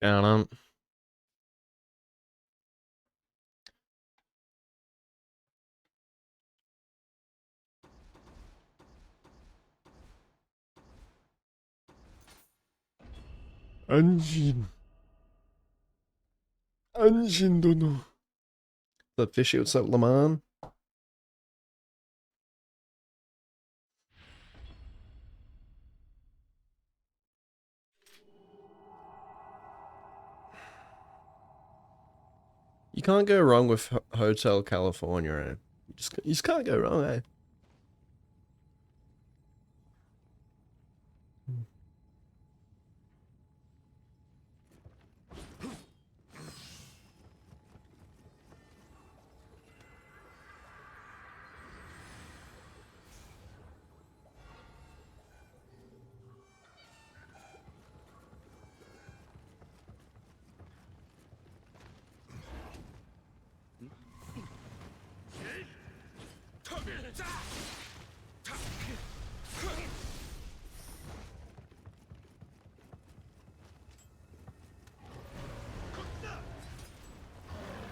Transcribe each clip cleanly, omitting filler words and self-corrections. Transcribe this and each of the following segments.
Down on. Anjin. Anjin dono. What's up, Fishy? What's up, Lamon? You can't go wrong with Hotel California, eh? You just can't go wrong, eh?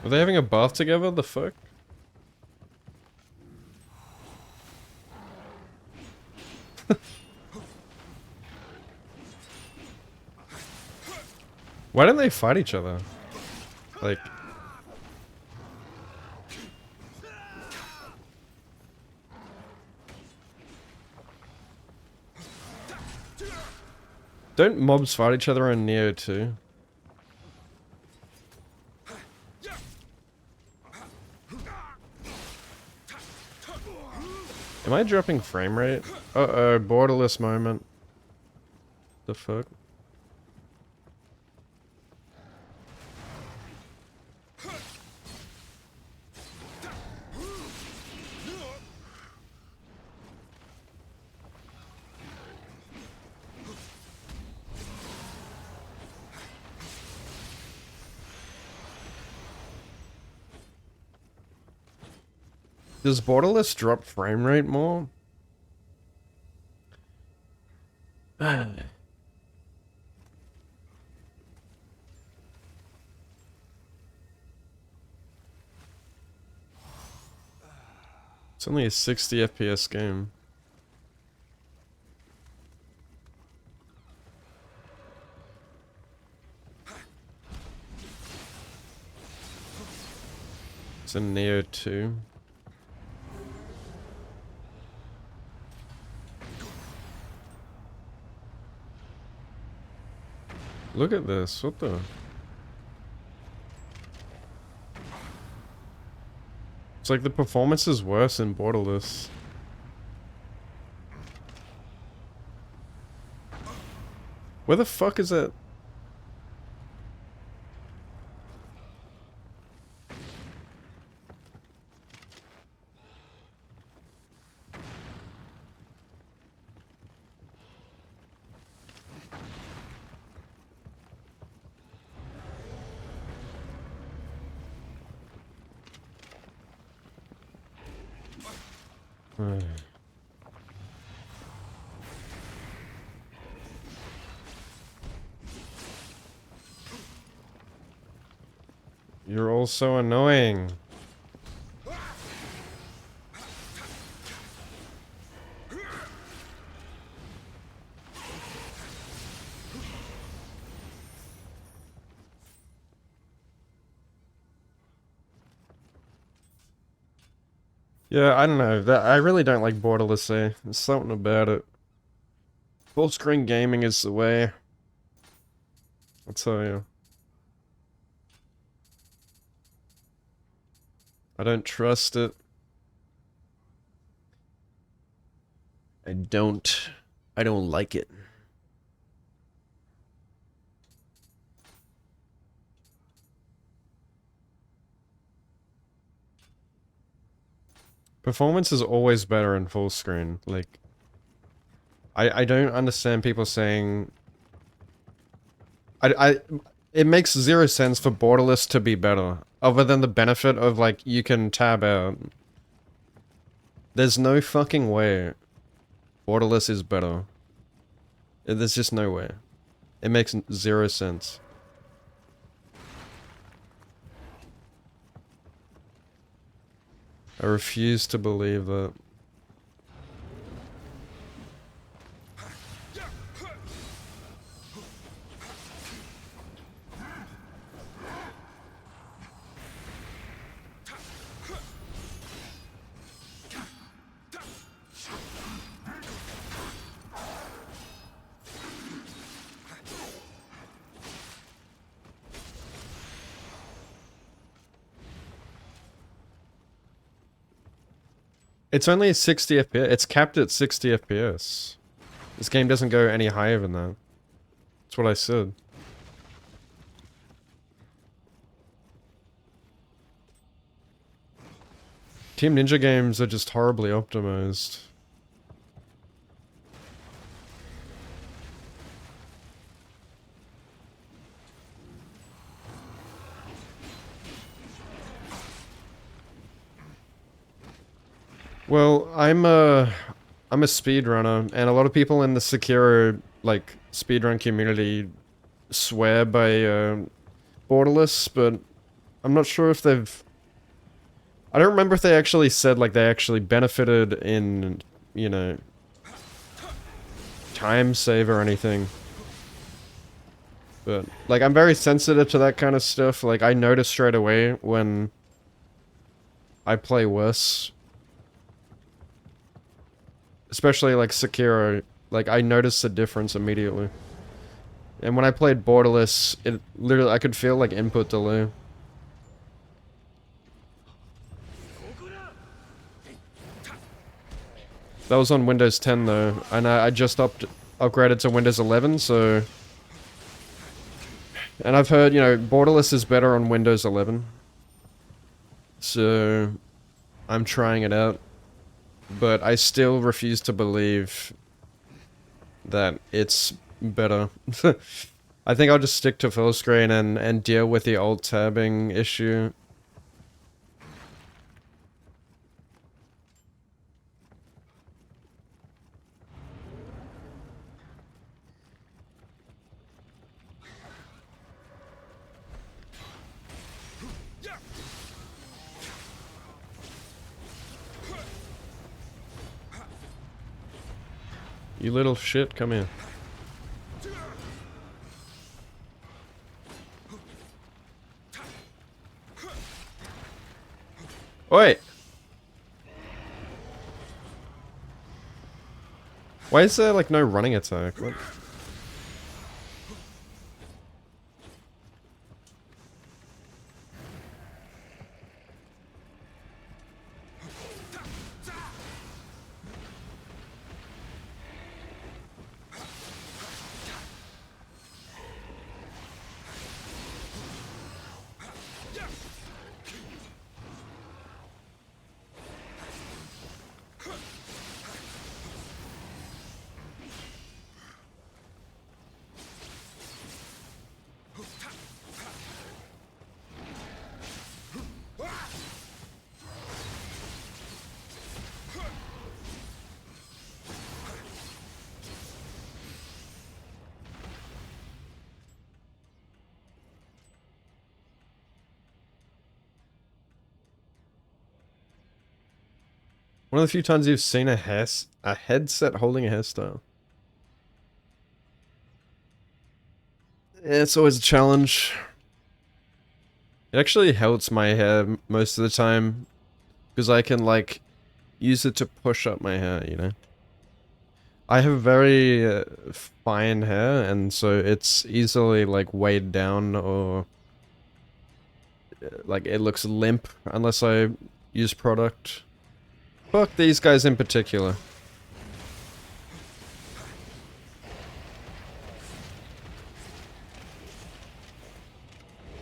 Are they having a bath together? The fuck? Why didn't they fight each other? Like... Don't mobs fight each other in Nioh too? Am I dropping frame rate? Uh-oh, borderless moment. The fuck? Does borderless drop frame rate more? It's only a 60 FPS game. It's a Nioh 2. Look at this, what the... It's like the performance is worse in borderless. Where the fuck is that? You're all so annoying. Yeah, I don't know. I really don't like borderless, eh? There's something about it. Full screen gaming is the way. I'll tell you. I don't trust it. I don't like it. Performance is always better in full screen. Like, I don't understand people saying... It makes zero sense for borderless to be better. Other than the benefit of, like, you can tab out. There's no fucking way borderless is better. There's just no way. It makes zero sense. I refuse to believe that. It's only 60 FPS. It's capped at 60 FPS. This game doesn't go any higher than that. That's what I said. Team Ninja games are just horribly optimized. Well, I'm a speedrunner, and a lot of people in the Sekiro, like, speedrun community swear by, Borderless, but I'm not sure if they've... I don't remember if they actually said, like, they actually benefited in, you know, time save or anything. But, like, I'm very sensitive to that kind of stuff. Like, I notice straight away when I play worse. Especially, like, Sekiro. Like, I noticed the difference immediately. And when I played Borderless, it literally, I could feel, like, input delay. That was on Windows 10, though. And I just upgraded to Windows 11, so... And I've heard, you know, Borderless is better on Windows 11. So... I'm trying it out. But I still refuse to believe that it's better. I think I'll just stick to full screen and deal with the alt tabbing issue. You little shit, come here. Oi! Why is there, like, no running attack? What? One of the few times you've seen a headset holding a hairstyle. Yeah, it's always a challenge. It actually helps my hair most of the time, because I can, like, use it to push up my hair, you know? I have very fine hair, and so it's easily, like, weighed down, or, like, it looks limp unless I use product. Fuck these guys in particular.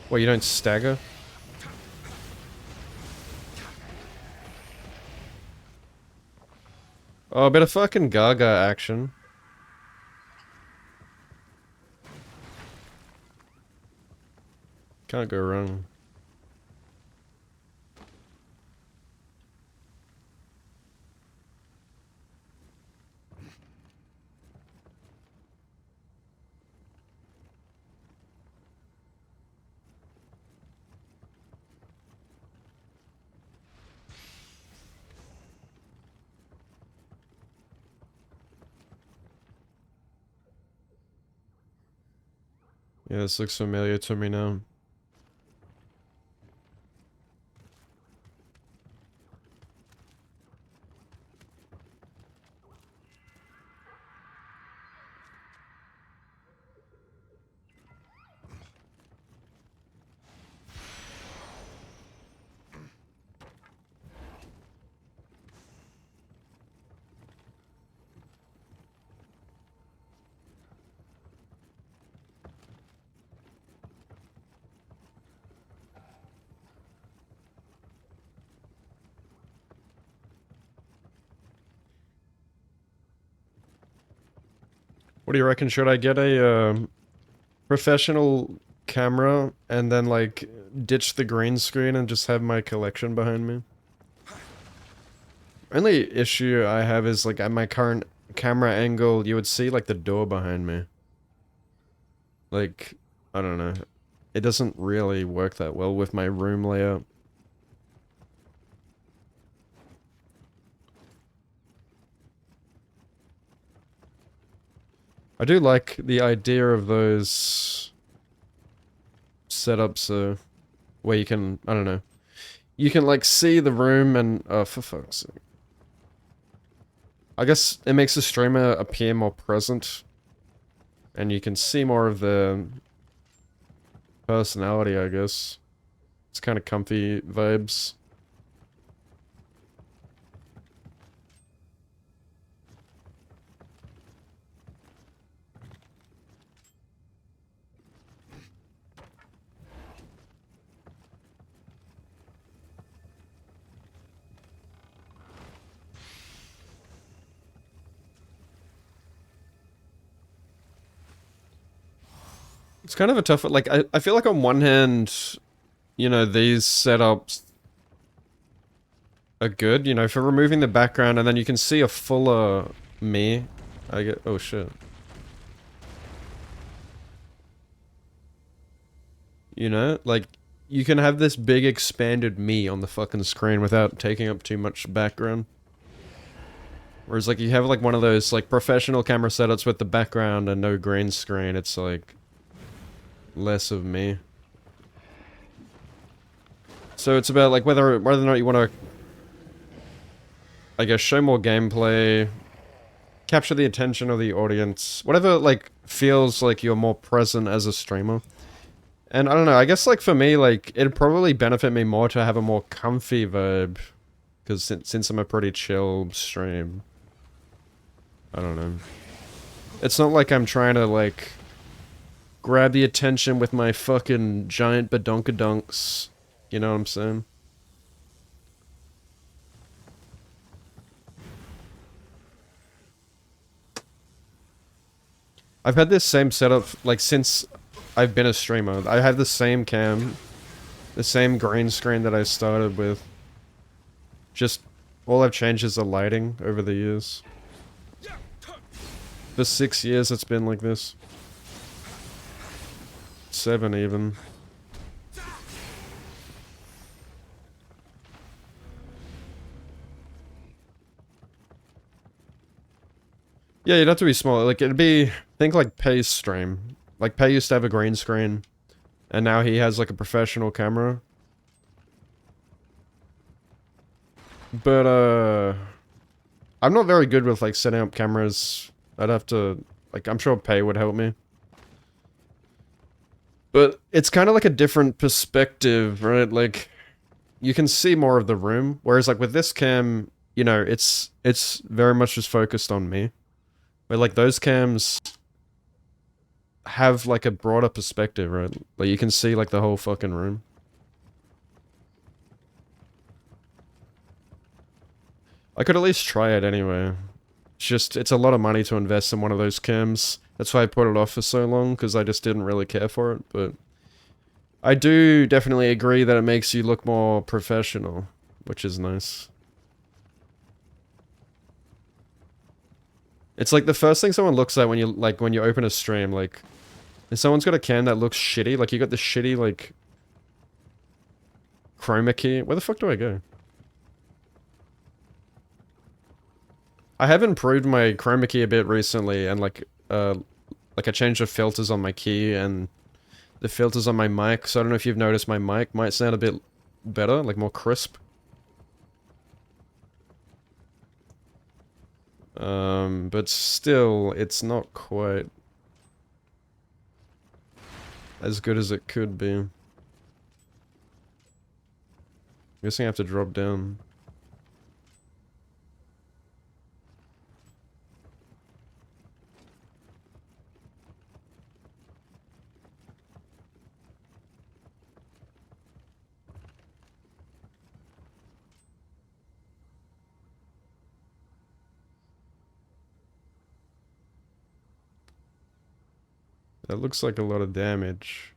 What, you don't stagger? Oh, a bit of fucking Gaga action. Can't go wrong. Yeah, this looks familiar to me now. What do you reckon? Should I get a professional camera and then like ditch the green screen and just have my collection behind me? Only issue I have is like at my current camera angle, you would see like the door behind me. Like, I don't know. It doesn't really work that well with my room layout. I do like the idea of those setups where you can, I don't know, you can like see the room and, oh, for fuck's sake. I guess it makes the streamer appear more present and you can see more of the personality, I guess. It's kind of comfy vibes. It's kind of a tough, like, I feel like on one hand, you know, these setups are good, you know, for removing the background and then you can see a fuller me. I get, oh shit. You know, like, you can have this big expanded me on the fucking screen without taking up too much background. Whereas, like, you have, like, one of those, like, professional camera setups with the background and no green screen, it's, like, less of me. So it's about, like, whether or not you want to, I guess, show more gameplay, capture the attention of the audience, whatever, like, feels like you're more present as a streamer. And I don't know, I guess, like, for me, like, it'd probably benefit me more to have a more comfy vibe. Because since I'm a pretty chill stream. I don't know. It's not like I'm trying to, like, grab the attention with my fucking giant badonkadunks. You know what I'm saying? I've had this same setup, like, since I've been a streamer. I have the same cam, the same green screen that I started with. Just, all I've changed is the lighting over the years. For 6 years it's been like this. 7 even. Yeah, you'd have to be small. Like, it'd be... Think like Pay's stream. Like, Pay used to have a green screen. And now he has, like, a professional camera. But, I'm not very good with, like, setting up cameras. I'd have to... Like, I'm sure Pay would help me. But it's kind of like a different perspective, right? Like, you can see more of the room. Whereas, like, with this cam, you know, it's very much just focused on me. Where, like, those cams have, like, a broader perspective, right? Like, you can see, like, the whole fucking room. I could at least try it anyway. It's just, it's a lot of money to invest in one of those cams. That's why I put it off for so long, because I just didn't really care for it, but... I do definitely agree that it makes you look more professional, which is nice. It's like the first thing someone looks at when you, like, when you open a stream, like... If someone's got a cam that looks shitty, like, you got the shitty, like... Chroma key. Where the fuck do I go? I have improved my chroma key a bit recently, and, like I changed the filters on my key, and the filters on my mic, so I don't know if you've noticed my mic might sound a bit better, like more crisp. But still, it's not quite as good as it could be. I'm guessing I have to drop down. That looks like a lot of damage.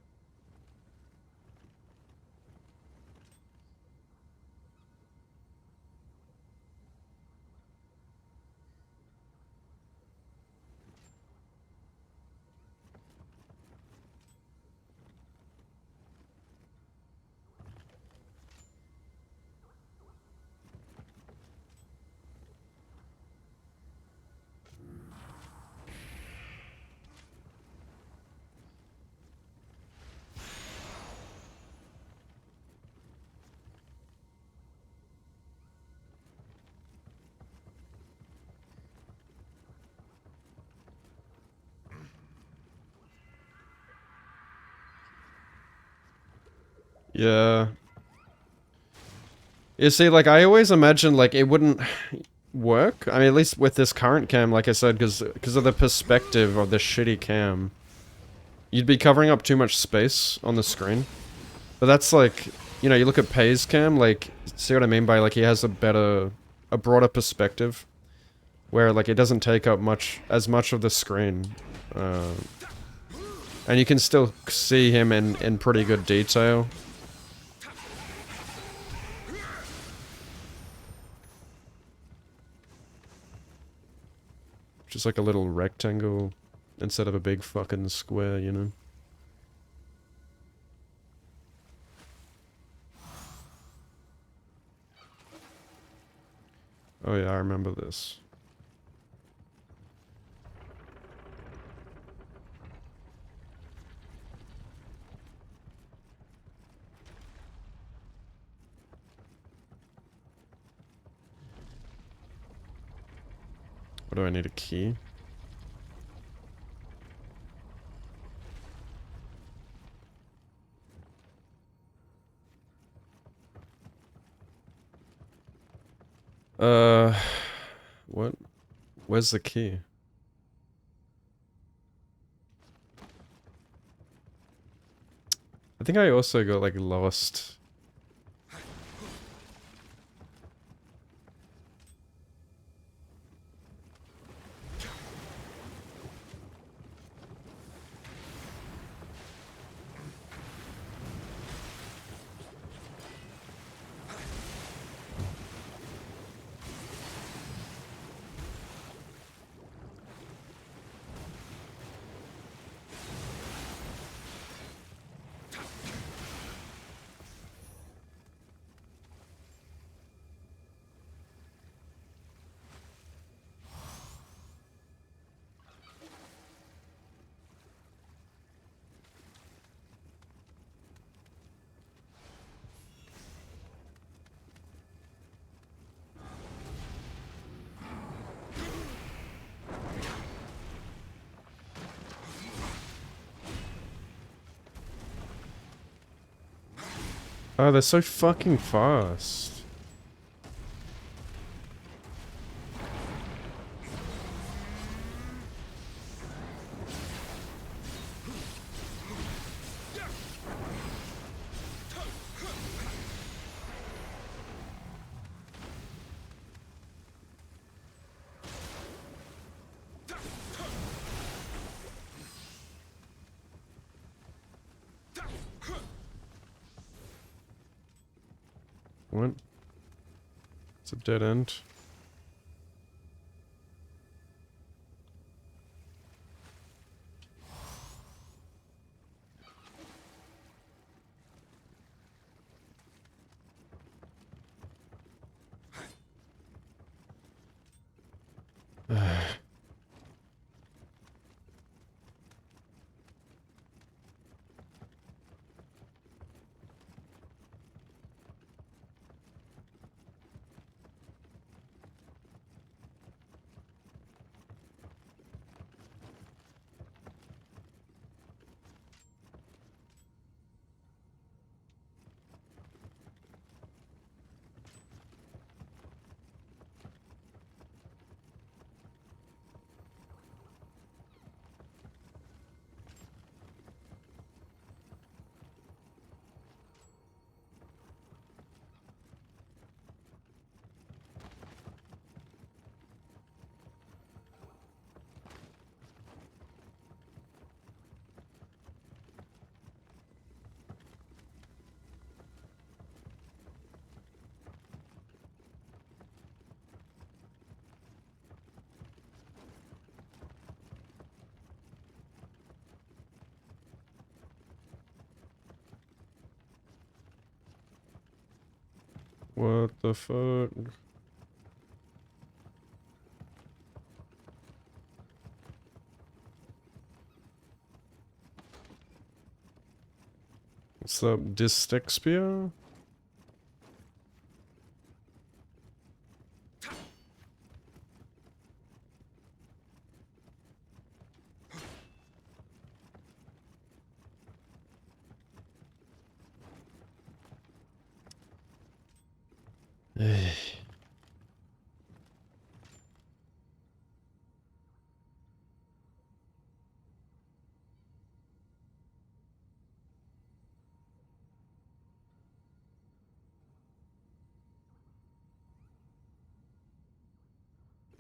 Yeah. You see, like, I always imagined, like, it wouldn't work. I mean, at least with this current cam, like I said, because of the perspective of the shitty cam. You'd be covering up too much space on the screen. But that's like, you know, you look at Pay's cam, like, see what I mean by, like, he has a broader perspective. Where, like, it doesn't take up as much of the screen. And you can still see him in pretty good detail. Just like a little rectangle instead of a big fucking square, you know? Oh yeah, I remember this. What do I need, a key? What? Where's the key? I think I also got, like, lost. Oh, they're so fucking fast. What? It's a dead end. What the fuck? What's up, Dystexpia?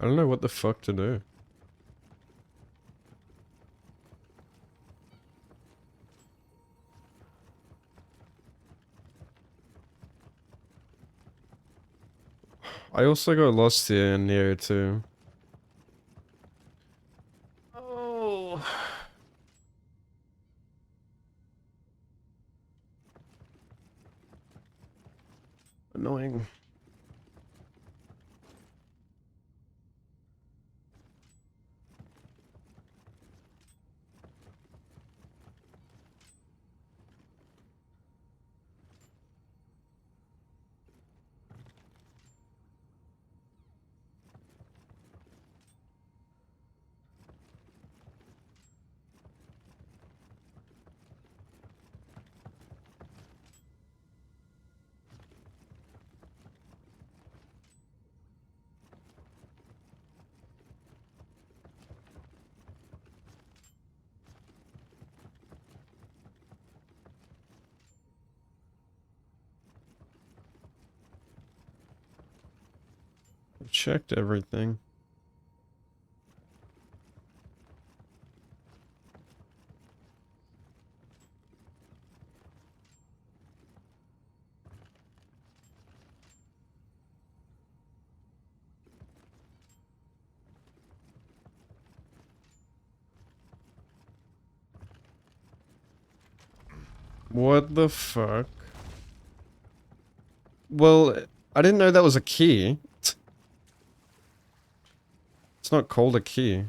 I don't know what the fuck to do. I also got lost here in Nioh too. Oh. Annoying. I've checked everything. What the fuck? Well, I didn't know that was a key. It's not called a key.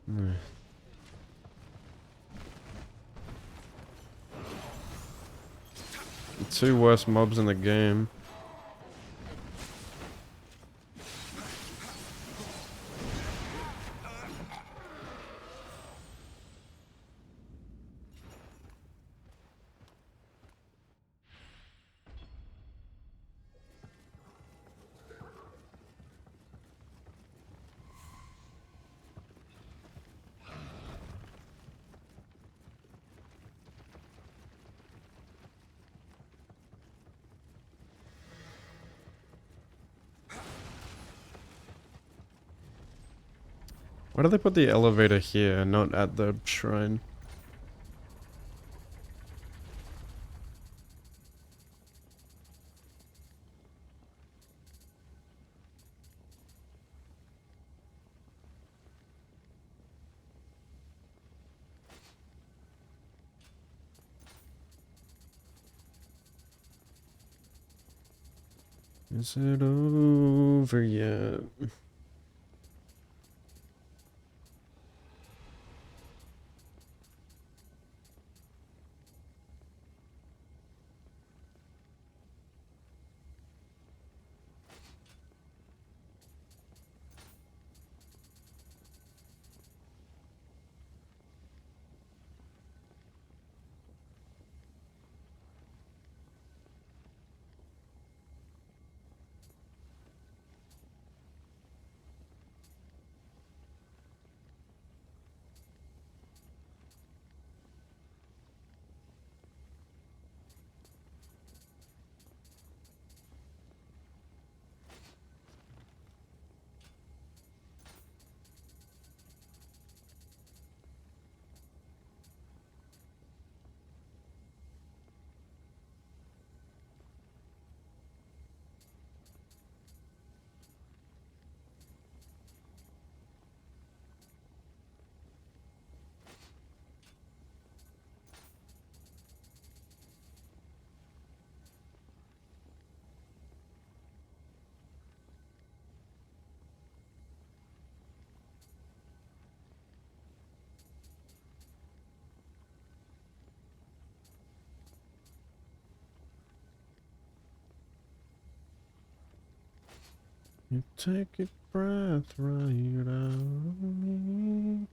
Hmm. The two worst mobs in the game. Why do they put the elevator here, not at the shrine? Is it over yet? You take a breath right out of me.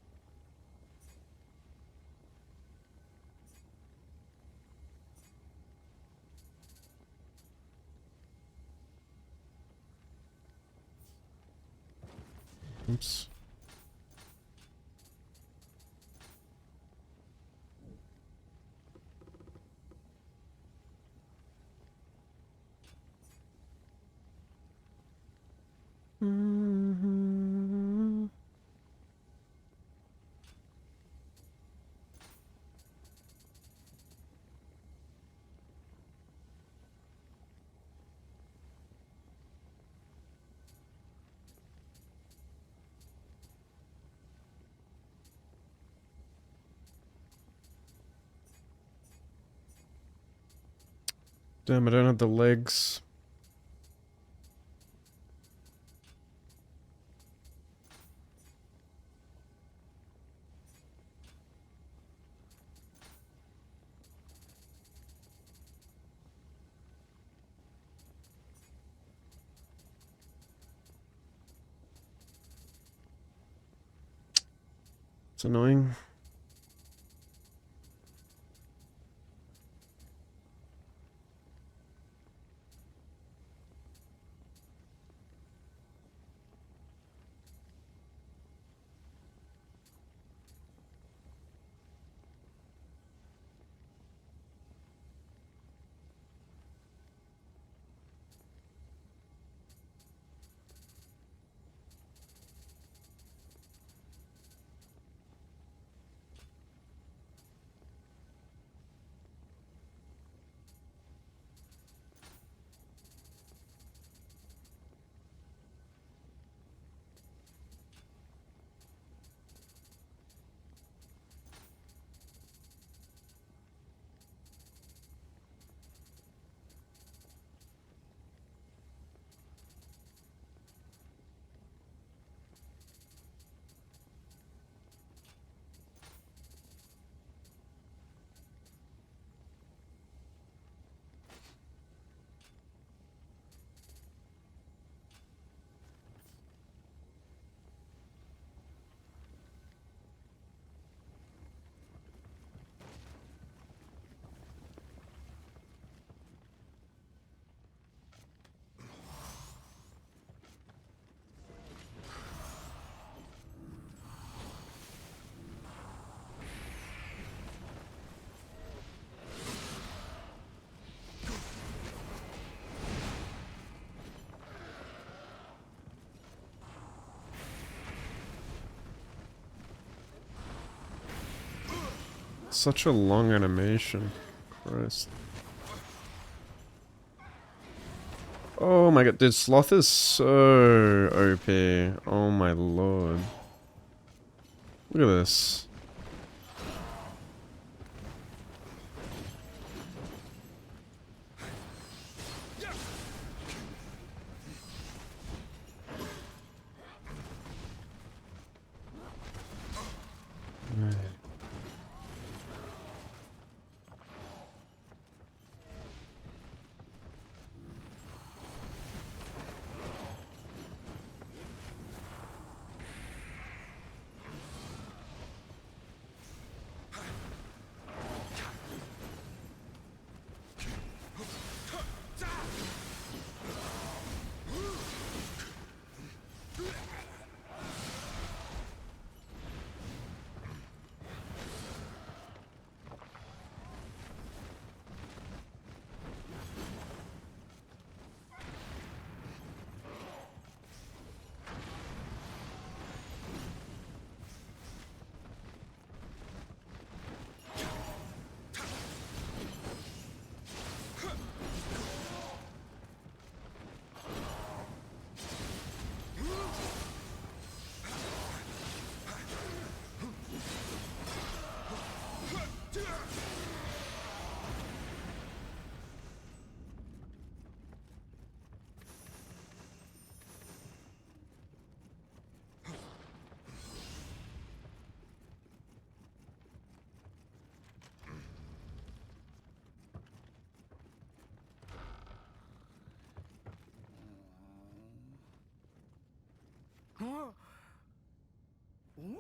Oops. Mm-hmm. Damn, I don't have the legs. It's annoying. Such a long animation. Christ. Oh my god, dude, Sloth is so OP. Oh my lord. Look at this.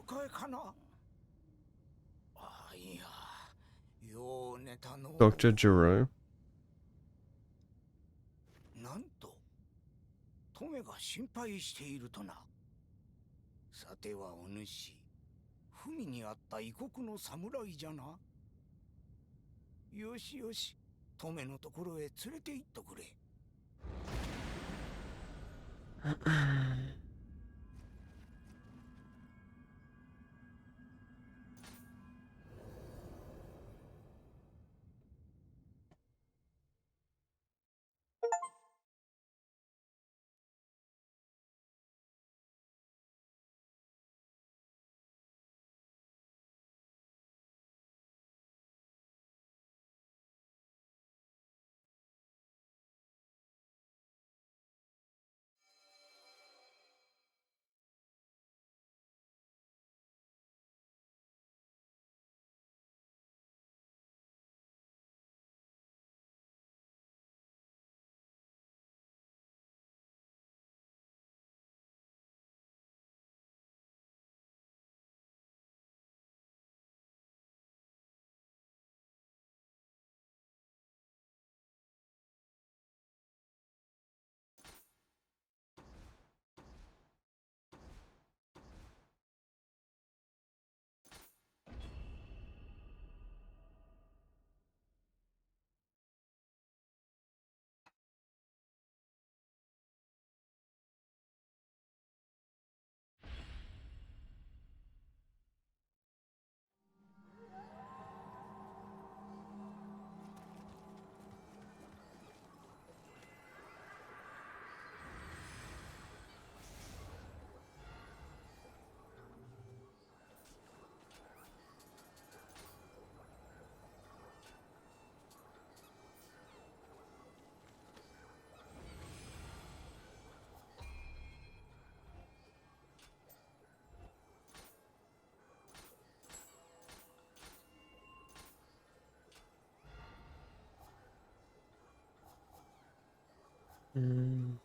迎えかな。ああ、いや、よう寝たの。Dr. Giro. なんと、トメが心配しているとな。さてはお主、文にあった異国の侍じゃな。よしよし、トメのところへ連れて行っとくれ。Mm.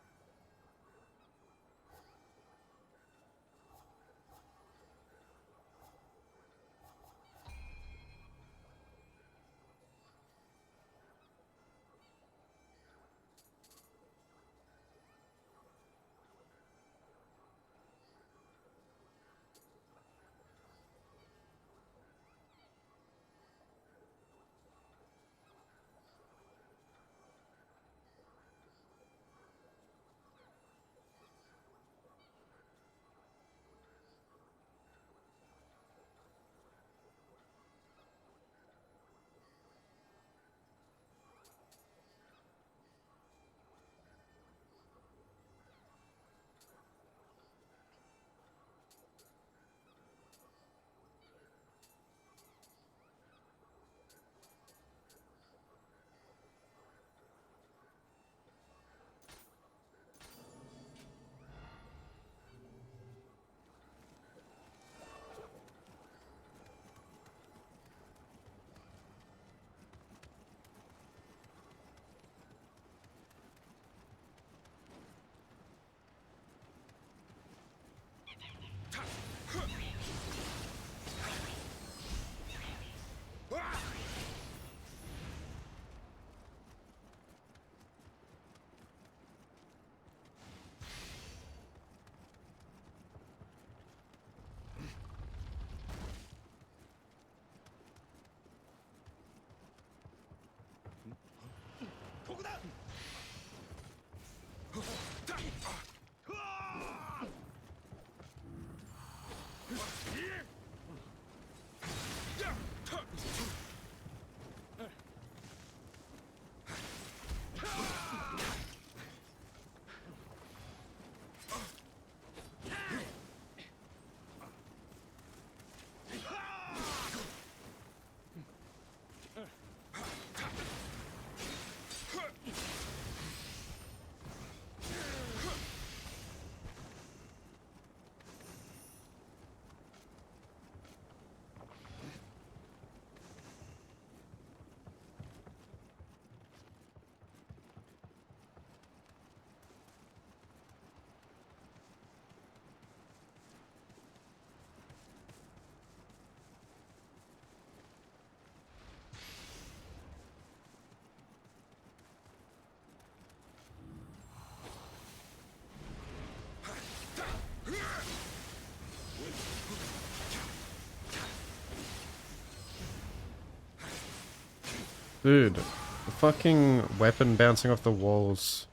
Dude, the fucking weapon bouncing off the walls.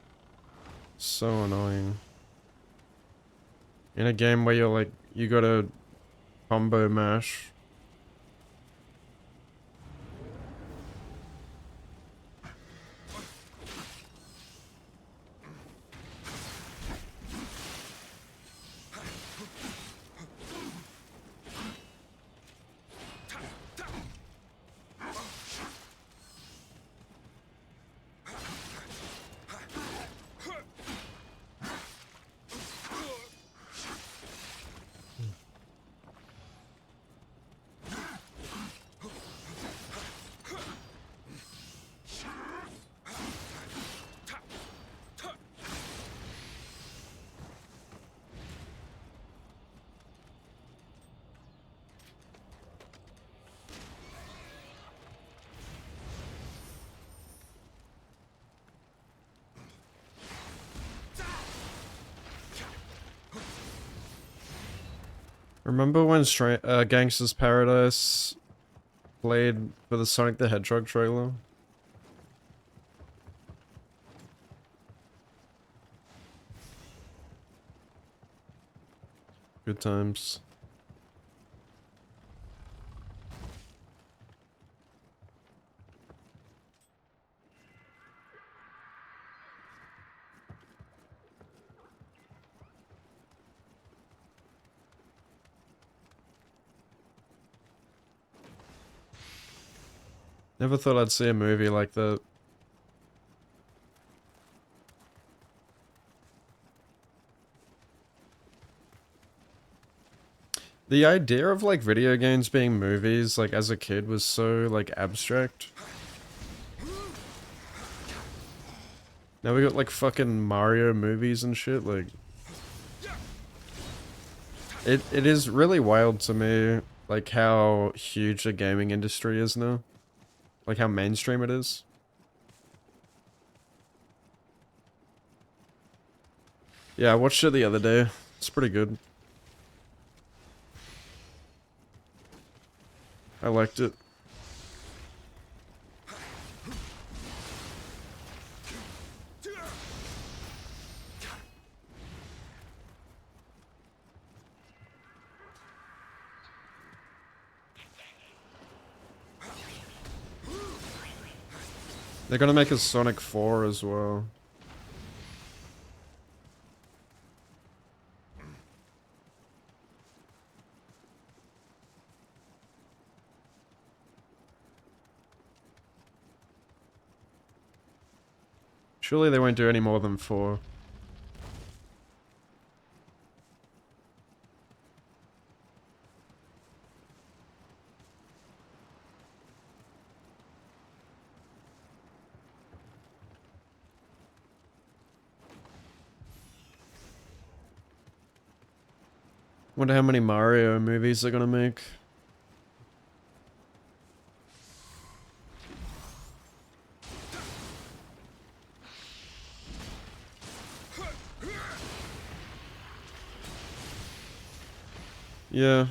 So annoying. In a game where you're like, you gotta combo mash. Remember when Gangsta's Paradise played for the Sonic the Hedgehog trailer? Good times. Never thought I'd see a movie like that. The idea of like video games being movies, like as a kid, was so like abstract. Now we got like fucking Mario movies and shit, like... It is really wild to me, like how huge the gaming industry is now. Like how mainstream it is. Yeah, I watched it the other day. It's pretty good. I liked it. They're gonna make a Sonic 4 as well. Surely they won't do any more than 4. Wonder how many Mario movies they're gonna make. Yeah.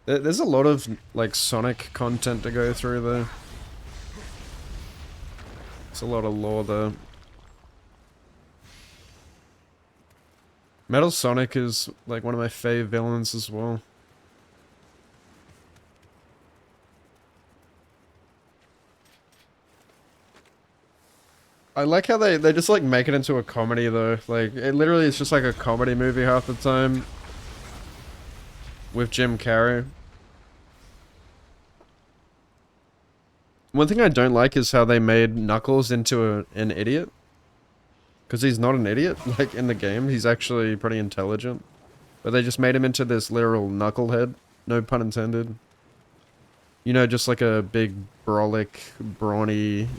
There's a lot of, like, Sonic content to go through there. It's a lot of lore there. Metal Sonic is, like, one of my fave villains as well. I like how they just, like, make it into a comedy, though. Like, it literally is just, like, a comedy movie half the time. With Jim Carrey. One thing I don't like is how they made Knuckles into an idiot. Because he's not an idiot, like, in the game. He's actually pretty intelligent. But they just made him into this literal knucklehead. No pun intended. You know, just like a big, brolic, brawny...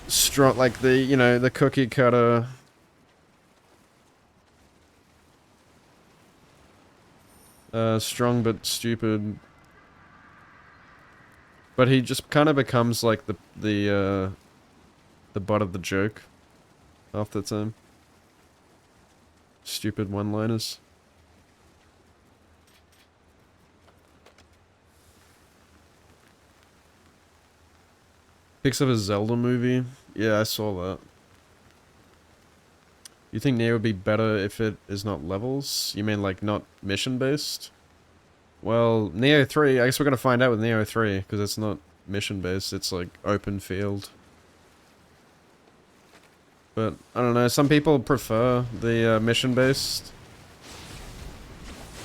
strong, like the, you know, the cookie cutter... strong but stupid. But he just kind of becomes like the butt of the joke half the time. Stupid one-liners. Picks up a Zelda movie. Yeah, I saw that. You think Nioh would be better if it is not levels? You mean like not mission based? Well, Nioh 3, I guess we're gonna find out with Nioh 3, because it's not mission based, it's like open field. But, I don't know, some people prefer the mission based.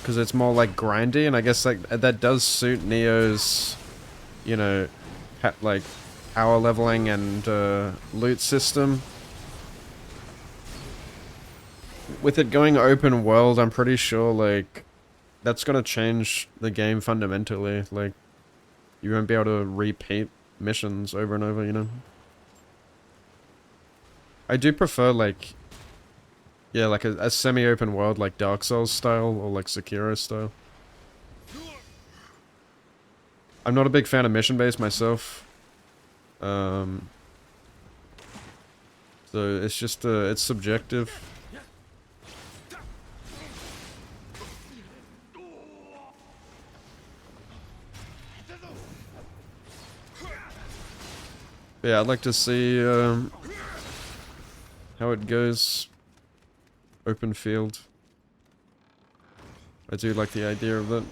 Because it's more like grindy, and I guess like that does suit Neo's, you know, like power leveling and loot system. With it going open world, I'm pretty sure like that's gonna change the game fundamentally. Like you won't be able to repeat missions over and over, you know. I do prefer like, yeah, like a semi-open world like Dark Souls style or like Sekiro style. I'm not a big fan of mission-based myself. So it's just, it's subjective. But yeah, I'd like to see, how it goes. Open field. I do like the idea of that.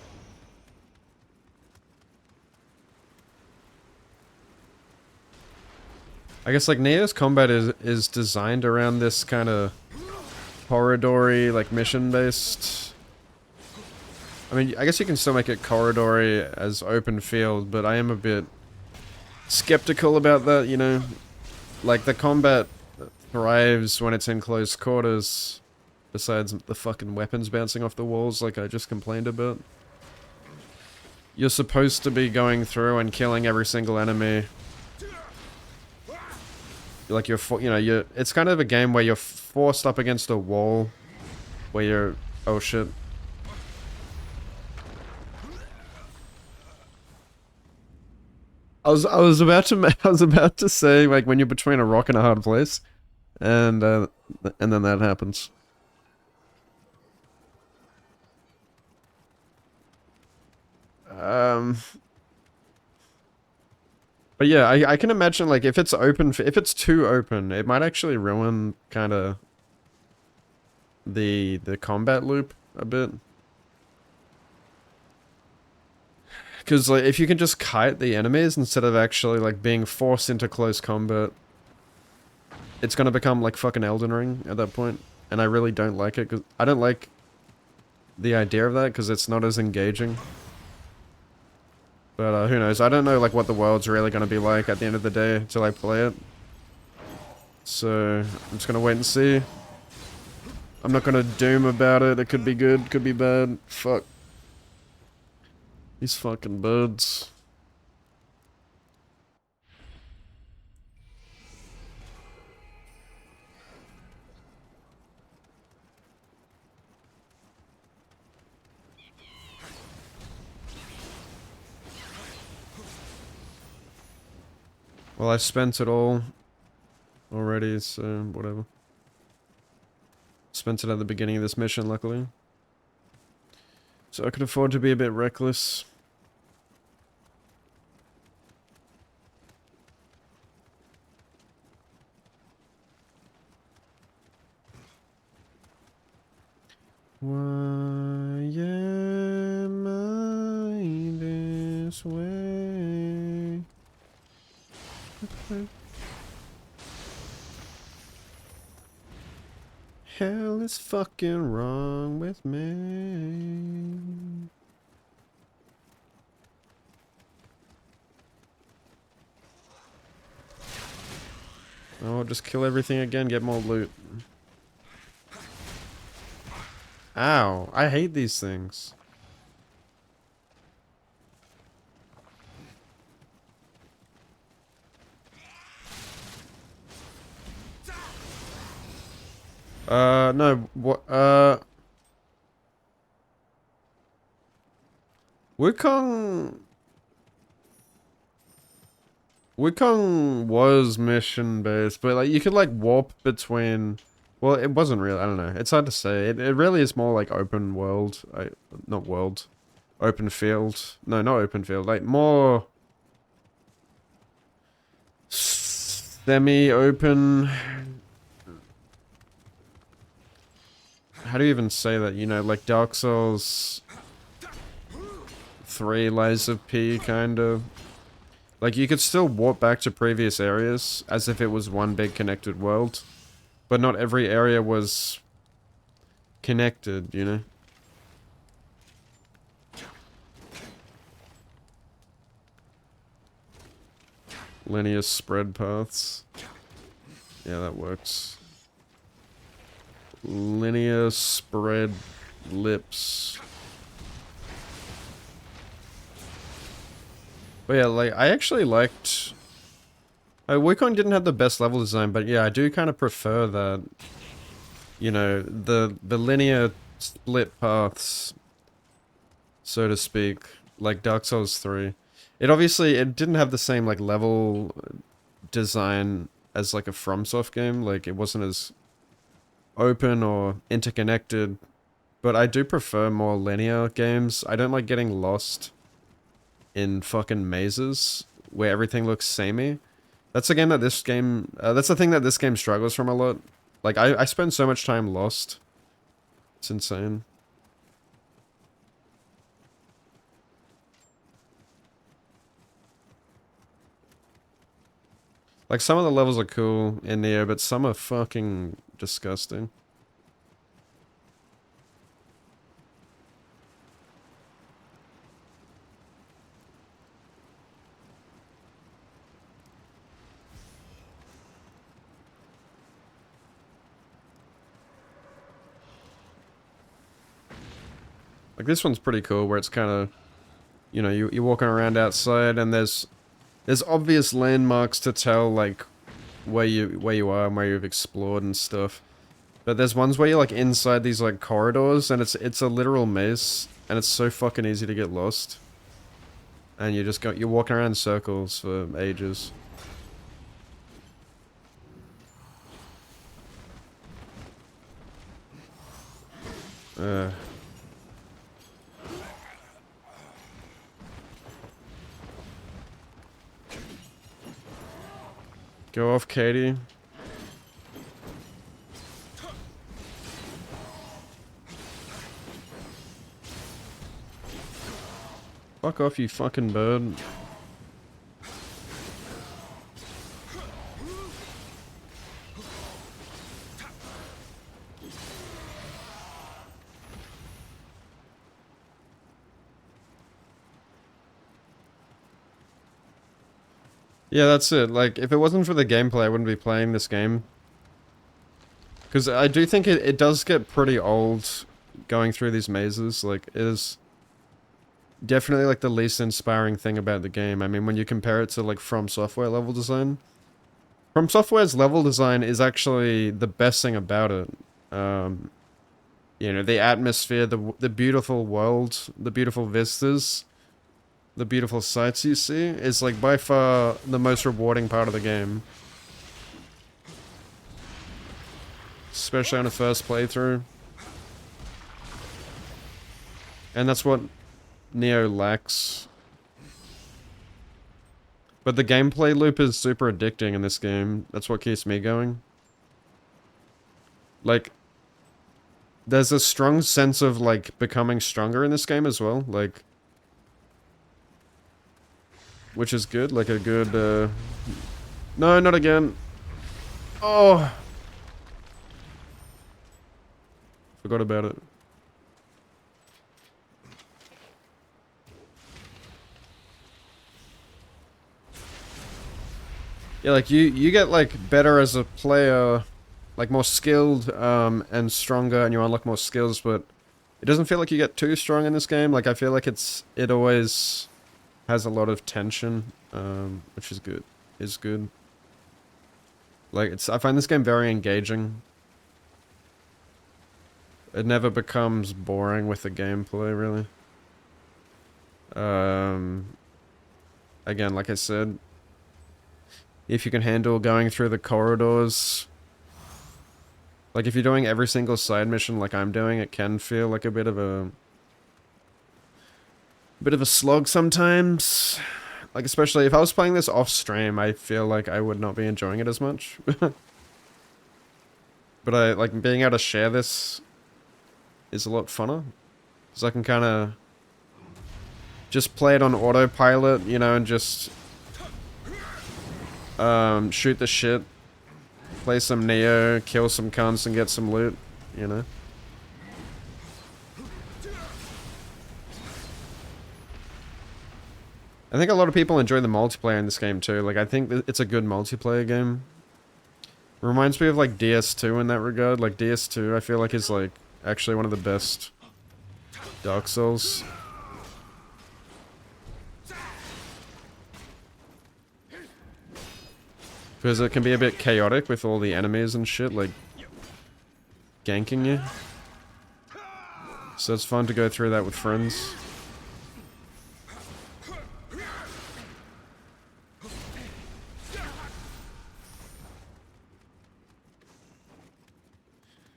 I guess like Nioh's combat is designed around this kind of corridory, like mission based. I mean, I guess you can still make it corridory as open field, but I am a bit skeptical about that, you know? Like the combat thrives when it's in close quarters, besides the fucking weapons bouncing off the walls like I just complained about. You're supposed to be going through and killing every single enemy. Like it's kind of a game where you're forced up against a wall, where you're, oh shit. I was about to say like when you're between a rock and a hard place, and then that happens. But yeah, I can imagine like if it's open, if it's too open, it might actually ruin kind of the combat loop a bit. Because like if you can just kite the enemies instead of actually like being forced into close combat, it's gonna become like fucking Elden Ring at that point. And I really don't like it, because I don't like the idea of that because it's not as engaging. But who knows? I don't know like what the world's really gonna be like at the end of the day until I play it. So I'm just gonna wait and see. I'm not gonna doom about it. It could be good, could be bad. Fuck. These fucking birds. Well, I spent it all already, so whatever. Spent it at the beginning of this mission, luckily. So I could afford to be a bit reckless. Why am I this way? Hell is fucking wrong with me. Oh, I'll just kill everything again, get more loot. Ow, I hate these things. No, what, Wukong... Wukong was mission-based, but like, you could like warp between... Well, it wasn't really, I don't know, it's hard to say. It really is more like open world, not world. Open field. No, not open field, like more... Semi-open. How do you even say that? You know, like Dark Souls 3 Lies of P, kind of. Like, you could still warp back to previous areas as if it was one big connected world. But not every area was connected, you know? Linear spread paths. Yeah, that works. Linear spread lips. But yeah, like, I actually liked... Wukong didn't have the best level design, but yeah, I do kind of prefer that. You know, the linear split paths, so to speak, like Dark Souls 3. It didn't have the same, like, level design as, like, a FromSoft game. Like, it wasn't as open or interconnected. But I do prefer more linear games. I don't like getting lost in fucking mazes where everything looks samey. That's the game that this game... that's the thing that this game struggles from a lot. Like, I spend so much time lost. It's insane. Like, some of the levels are cool in Nioh, but some are fucking disgusting. Like, this one's pretty cool, where it's kind of... You know, you're walking around outside, and there's obvious landmarks to tell, like, where you are and where you've explored and stuff. But there's ones where you're, like, inside these, like, corridors, and it's a literal maze, and it's so fucking easy to get lost. And you're walking around in circles for ages. Go off, Katie. Fuck off, you fucking bird. Yeah, that's it. Like, if it wasn't for the gameplay, I wouldn't be playing this game. Because I do think it does get pretty old going through these mazes. Like, it is definitely, like, the least inspiring thing about the game. I mean, when you compare it to, like, From Software level design. From Software's level design is actually the best thing about it. You know, the atmosphere, the beautiful world, the beautiful vistas, the beautiful sights you see is, like, by far the most rewarding part of the game. Especially on a first playthrough. And that's what Nioh lacks. But the gameplay loop is super addicting in this game. That's what keeps me going. Like, there's a strong sense of, like, becoming stronger in this game as well. Like, which is good. Like a good, no, not again. Oh! Forgot about it. Yeah, like, you get, like, better as a player, like, more skilled, and stronger, and you unlock more skills, but it doesn't feel like you get too strong in this game. Like, I feel like it always has a lot of tension, which is good. Like, I find this game very engaging. It never becomes boring with the gameplay, really. Again, like I said, if you can handle going through the corridors, like, if you're doing every single side mission like I'm doing, it can feel like a bit of a slog sometimes. Like, especially if I was playing this off stream, I feel like I would not be enjoying it as much. But I like being able to share this is a lot funner. Because I can kind of just play it on autopilot, you know, and just shoot the shit, play some Nioh, kill some cunts and get some loot, you know. I think a lot of people enjoy the multiplayer in this game too. Like, I think it's a good multiplayer game. Reminds me of like DS2 in that regard. Like DS2 I feel like is like actually one of the best Dark Souls. Because it can be a bit chaotic with all the enemies and shit, like ganking you. So it's fun to go through that with friends.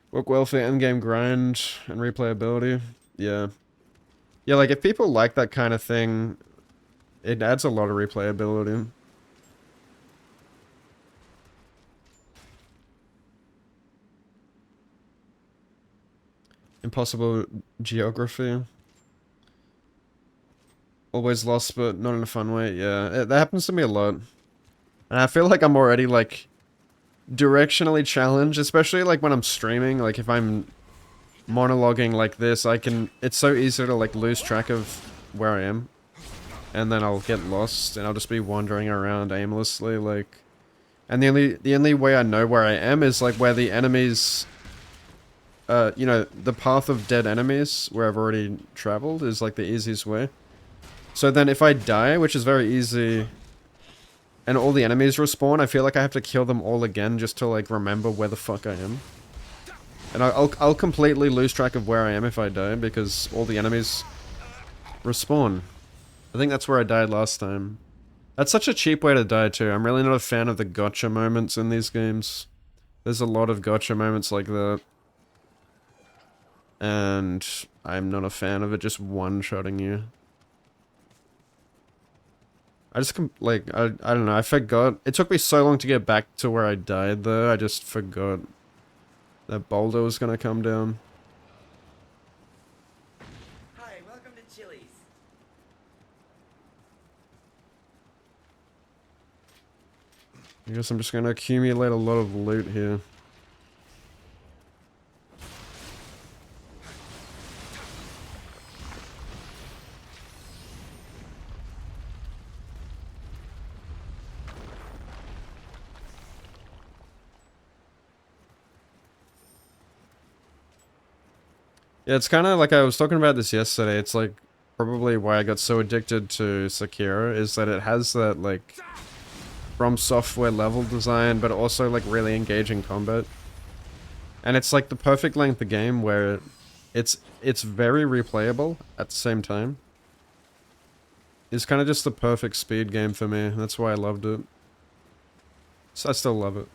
Work well for endgame grind and replayability. Yeah. Yeah, like if people like that kind of thing, it adds a lot of replayability. Impossible geography. Always lost, but not in a fun way. Yeah, that happens to me a lot. And I feel like I'm already, like, directionally challenged, especially, like, when I'm streaming. Like, if I'm monologuing like this, it's so easy to, like, lose track of where I am. And then I'll get lost, and I'll just be wandering around aimlessly, like... And the only way I know where I am is, like, where the enemies... you know, the path of dead enemies, where I've already traveled, is, like, the easiest way. So then if I die, which is very easy, and all the enemies respawn, I feel like I have to kill them all again just to, like, remember where the fuck I am. And I'll completely lose track of where I am if I die, because all the enemies respawn. I think that's where I died last time. That's such a cheap way to die, too. I'm really not a fan of the gotcha moments in these games. There's a lot of gotcha moments like that. And I'm not a fan of it just one-shotting you. I just, like, I don't know, I forgot. It took me so long to get back to where I died, though. I just forgot that boulder was gonna come down. Hi, welcome to Chili's. I guess I'm just gonna accumulate a lot of loot here. Yeah, it's kind of like I was talking about this yesterday. It's like probably why I got so addicted to Sekiro is that it has that like From Software level design, but also like really engaging combat. And it's like the perfect length of game where it's very replayable at the same time. It's kind of just the perfect speed game for me. That's why I loved it. So I still love it.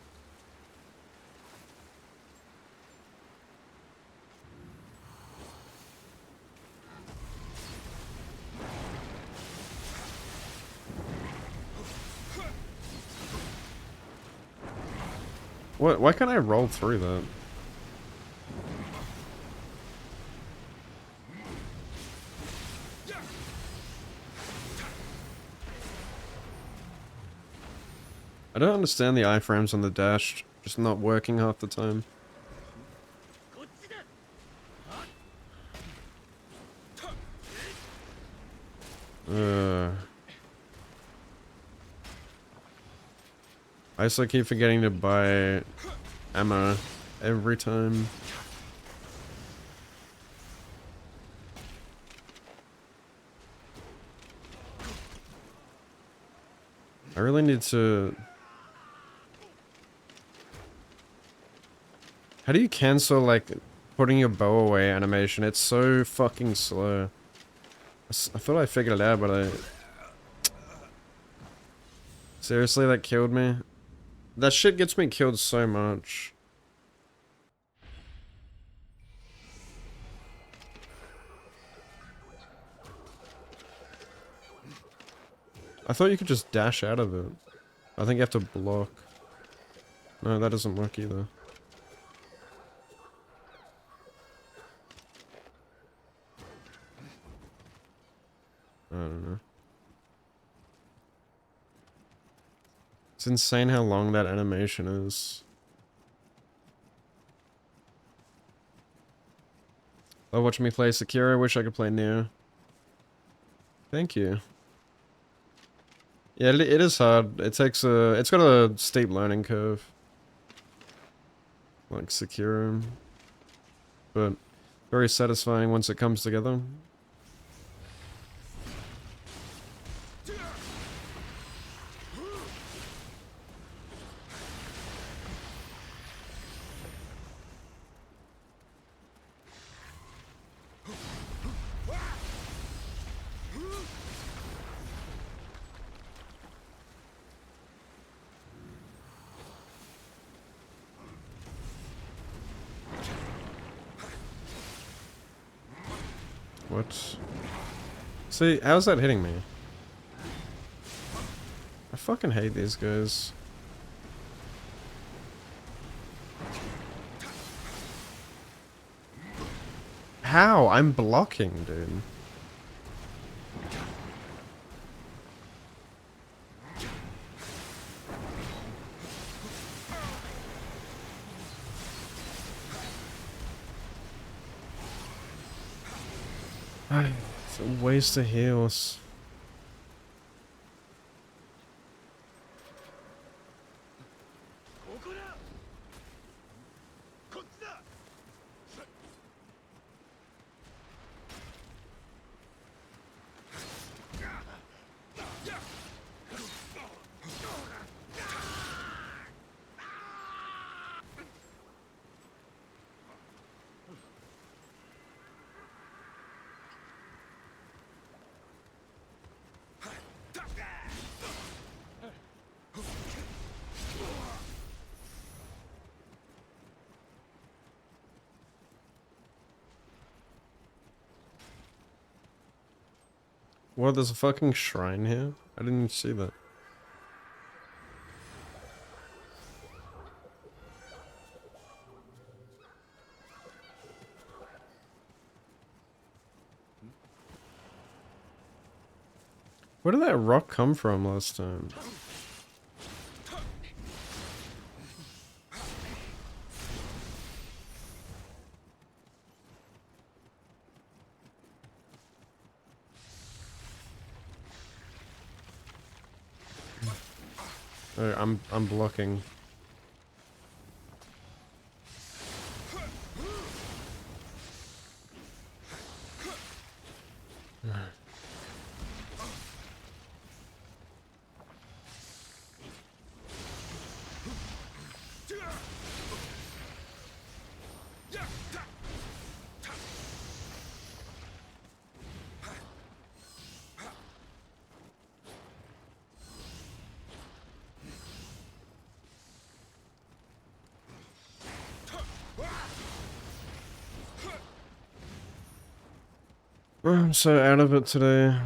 What? Why can't I roll through that? I don't understand the iframes on the dash. Just not working half the time. I also keep forgetting to buy ammo every time. I really need to... How do you cancel, like, putting your bow away animation? It's so fucking slow. I thought I figured it out, but I... Seriously, that killed me? That shit gets me killed so much. I thought you could just dash out of it. I think you have to block. No, that doesn't work either. I don't know. It's insane how long that animation is. Love watching me play Sekiro. Wish I could play Nioh. Thank you. Yeah, it is hard. It takes a... It's got a steep learning curve. Like Sekiro. But very satisfying once it comes together. What? See, how's that hitting me? I fucking hate these guys. How? I'm blocking, dude. It's a waste of heals. What, there's a fucking shrine here? I didn't even see that. Where did that rock come from last time? Oh, I'm blocking. I'm so out of it today.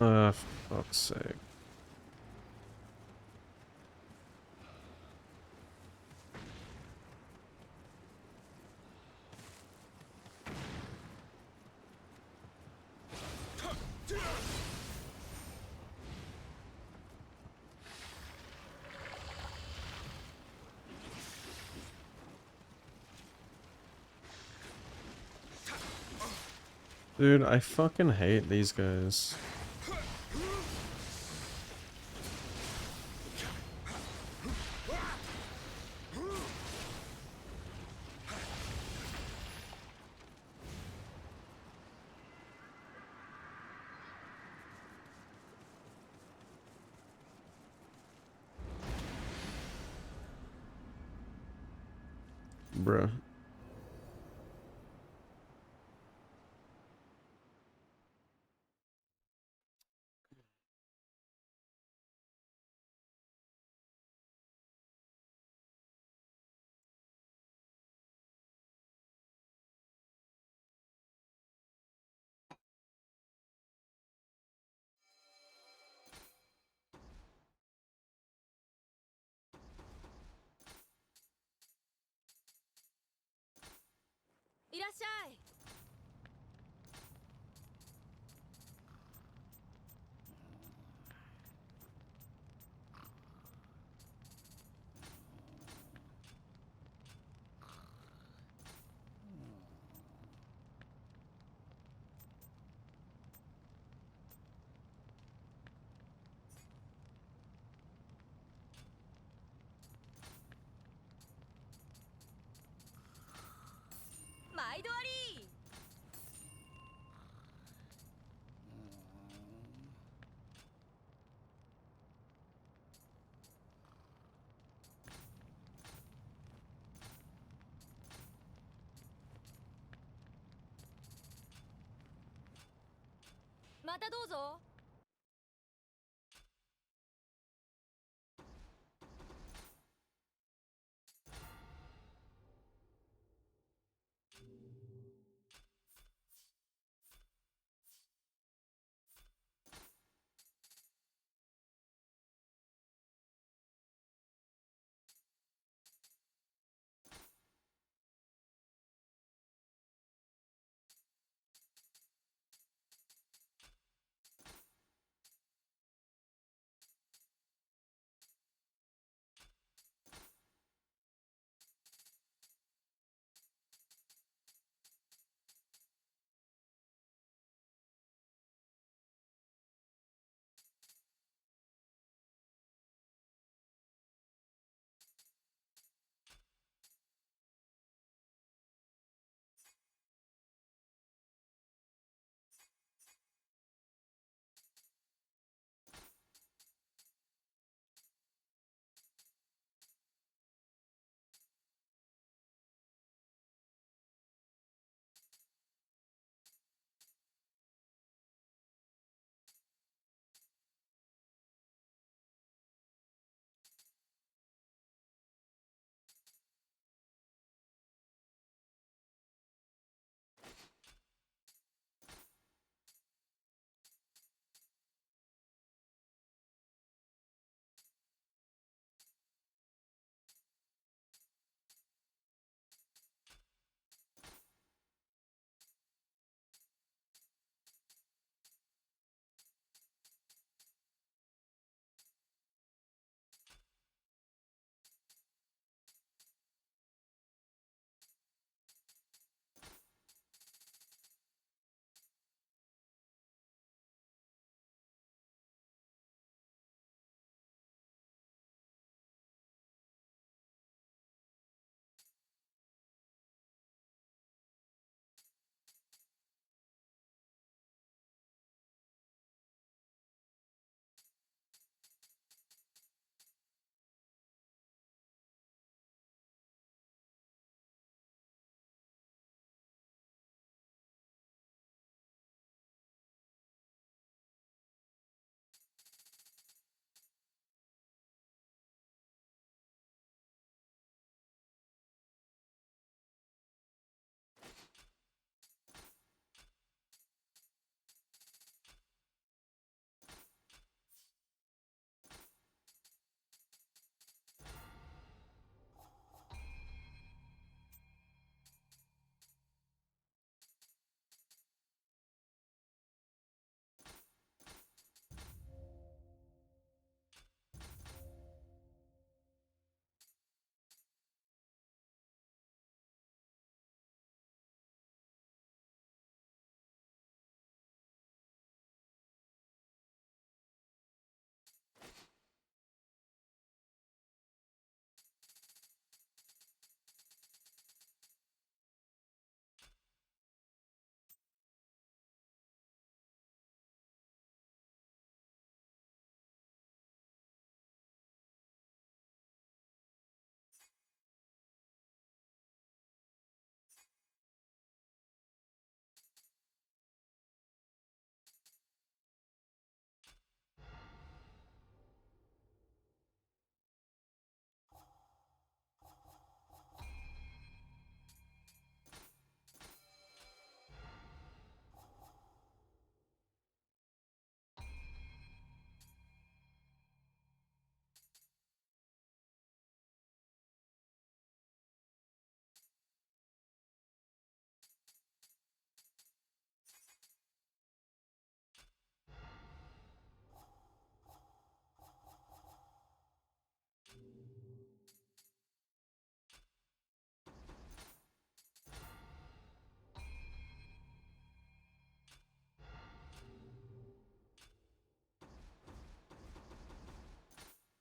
For fuck's sake. Dude, I fucking hate these guys. Bruh.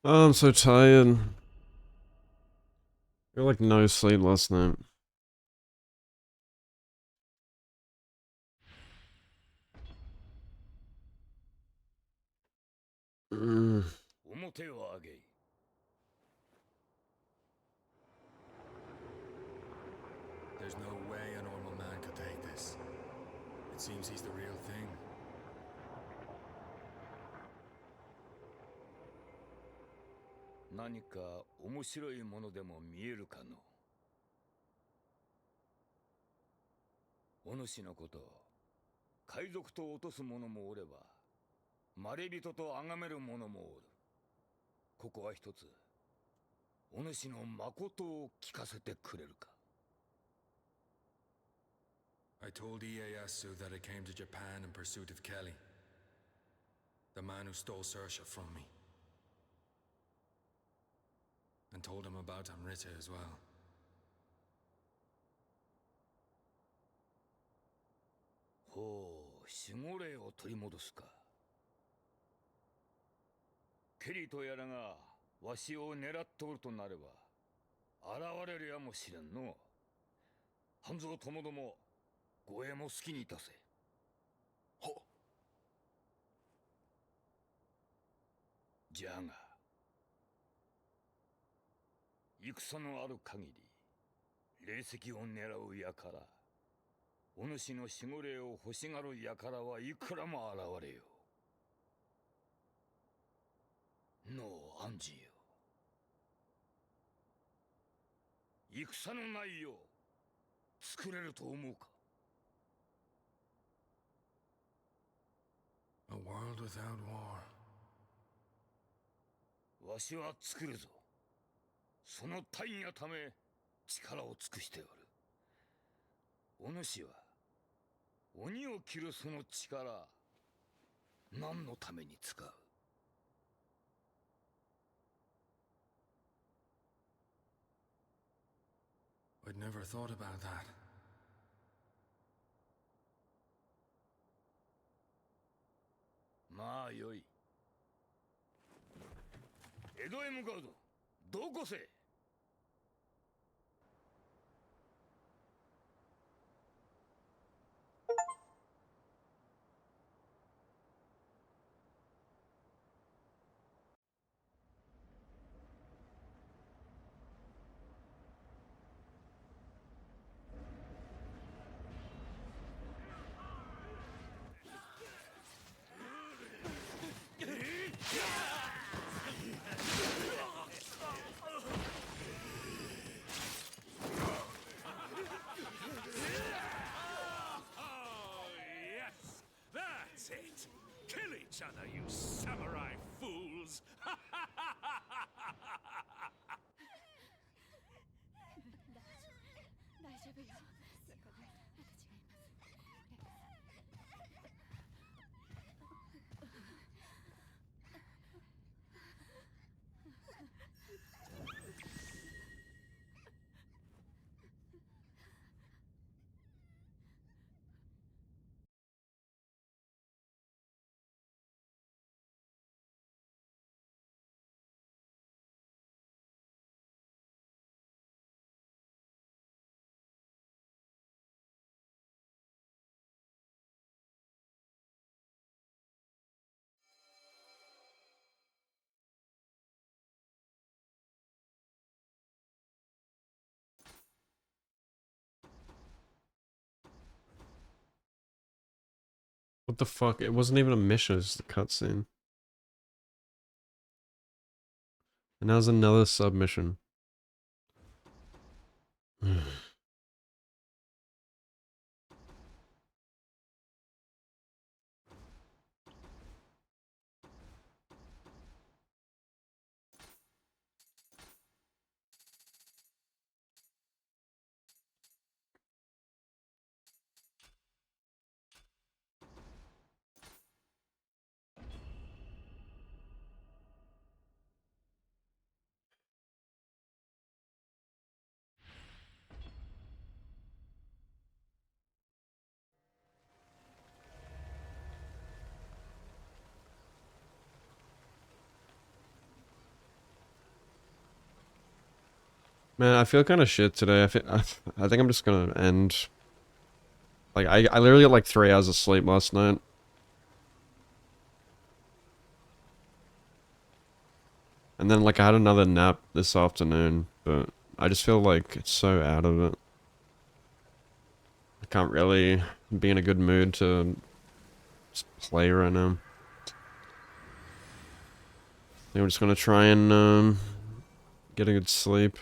Oh, I'm so tired. I got like no sleep last night. Mm. 表を上げい。There's no way a normal man could take this. It seems he's the real thing. 何か面白いものでも見えるかの。お主のこと、海賊と落とす者もおれば、まれびとと崇める者もおる。ここは一つ、お主の誠を聞かせてくれるか。I told Ieyasu that I came to Japan in pursuit of Kelly, the man who stole Saoirse from me. And told him about Amrita as well. ほう、守護霊を取り戻すか。ケリーとやらがわしを狙っとるとなれば、現れるやもしれんの。半蔵ともども、護衛も好きにいたせ。はっ。じゃが、戦のある限り、霊石を狙う輩、お主の守護霊を欲しがる輩はいくらも現れよ。のう、アンジよ。戦のないよう、作れると思うか。A world without war. わしは作るぞ。その大義のため力を尽くしておる。お主は鬼を切るその力、何のために使う。I'd never thought about that. まあよい。江戸へ向かうぞ。どこせ。That's it! Kill each other, you samurai fools! 大丈夫よ。私がいます。What the fuck? It wasn't even a mission, it's just a cutscene. And now there's another submission. Man, I feel kind of shit today. I think I'm just gonna end. Like, I literally got like 3 hours of sleep last night. And then, like, I had another nap this afternoon, but I just feel like it's so out of it. I can't really be in a good mood to just play right now. I think I'm just gonna try and, get a good sleep.